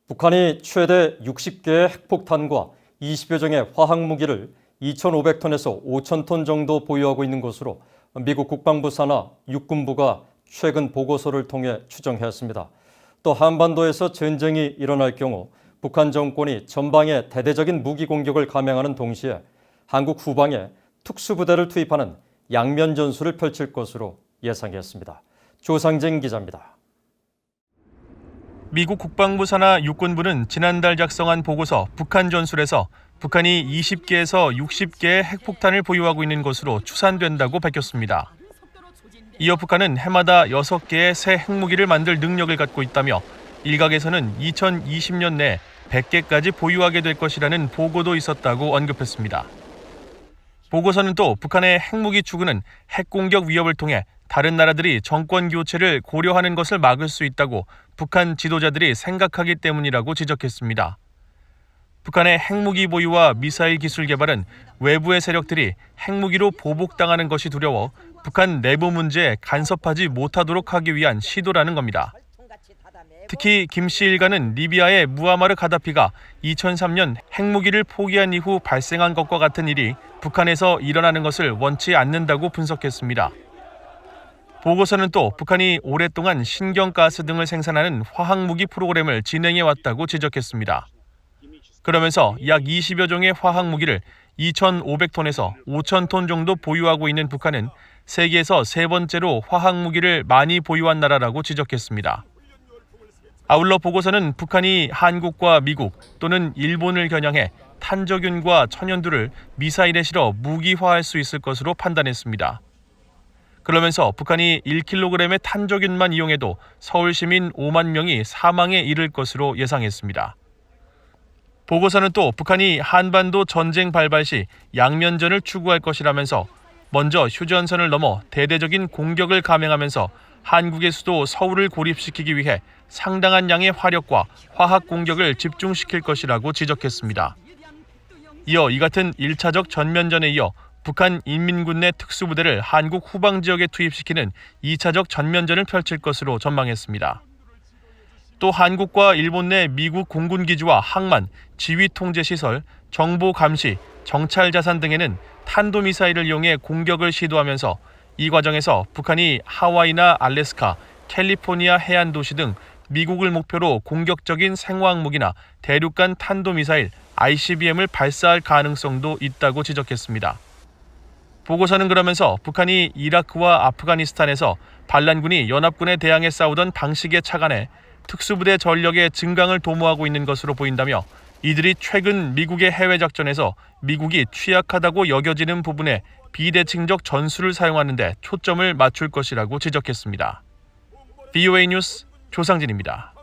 북한이 최대 60개의 핵폭탄과 20여 종의 화학무기를 2,500톤에서 5,000톤 정도 보유하고 있는 것으로 미국 국방부 산하 육군부가 최근 보고서를 통해 추정했습니다. 또 한반도에서 전쟁이 일어날 경우 북한 정권이 전방에 대대적인 무기 공격을 감행하는 동시에 한국 후방에 특수부대를 투입하는 양면 전술을 펼칠 것으로 예상했습니다. 조상진 기자입니다. 미국 국방부 산하 육군부는 지난달 작성한 보고서 북한 전술에서 북한이 20개에서 60개의 핵폭탄을 보유하고 있는 것으로 추산된다고 밝혔습니다. 이어 북한은 해마다 6개의 새 핵무기를 만들 능력을 갖고 있다며 일각에서는 2020년 내 100개까지 보유하게 될 것이라는 보고도 있었다고 언급했습니다. 보고서는 또 북한의 핵무기 추구는 핵공격 위협을 통해 다른 나라들이 정권 교체를 고려하는 것을 막을 수 있다고 북한 지도자들이 생각하기 때문이라고 지적했습니다. 북한의 핵무기 보유와 미사일 기술 개발은 외부의 세력들이 핵무기로 보복당하는 것이 두려워 북한 내부 문제에 간섭하지 못하도록 하기 위한 시도라는 겁니다. 특히 김씨 일가는 리비아의 무아마르 가다피가 2003년 핵무기를 포기한 이후 발생한 것과 같은 일이 북한에서 일어나는 것을 원치 않는다고 분석했습니다. 보고서는 또 북한이 오랫동안 신경가스 등을 생산하는 화학무기 프로그램을 진행해왔다고 지적했습니다. 그러면서 약 20여 종의 화학무기를 2,500톤에서 5,000톤 정도 보유하고 있는 북한은 세계에서 세 번째로 화학무기를 많이 보유한 나라라고 지적했습니다. 아울러 보고서는 북한이 한국과 미국 또는 일본을 겨냥해 탄저균과 천연두를 미사일에 실어 무기화할 수 있을 것으로 판단했습니다. 그러면서 북한이 1kg의 탄저균만 이용해도 서울 시민 5만 명이 사망에 이를 것으로 예상했습니다. 보고서는 또 북한이 한반도 전쟁 발발 시 양면전을 추구할 것이라면서 먼저 휴전선을 넘어 대대적인 공격을 감행하면서 한국의 수도 서울을 고립시키기 위해 상당한 양의 화력과 화학 공격을 집중시킬 것이라고 지적했습니다. 이어 이 같은 1차적 전면전에 이어 북한 인민군 내 특수부대를 한국 후방 지역에 투입시키는 2차적 전면전을 펼칠 것으로 전망했습니다. 또 한국과 일본 내 미국 공군기지와 항만, 지휘통제시설, 정보감시, 정찰자산 등에는 탄도미사일을 이용해 공격을 시도하면서 이 과정에서 북한이 하와이나 알래스카, 캘리포니아 해안 도시 등 미국을 목표로 공격적인 생화학무기나 대륙간 탄도미사일 ICBM을 발사할 가능성도 있다고 지적했습니다. 보고서는 그러면서 북한이 이라크와 아프가니스탄에서 반란군이 연합군에 대항해 싸우던 방식에 착안해 특수부대 전력의 증강을 도모하고 있는 것으로 보인다며 이들이 최근 미국의 해외 작전에서 미국이 취약하다고 여겨지는 부분에 비대칭적 전술을 사용하는 데 초점을 맞출 것이라고 지적했습니다. VOA 뉴스 조상진입니다.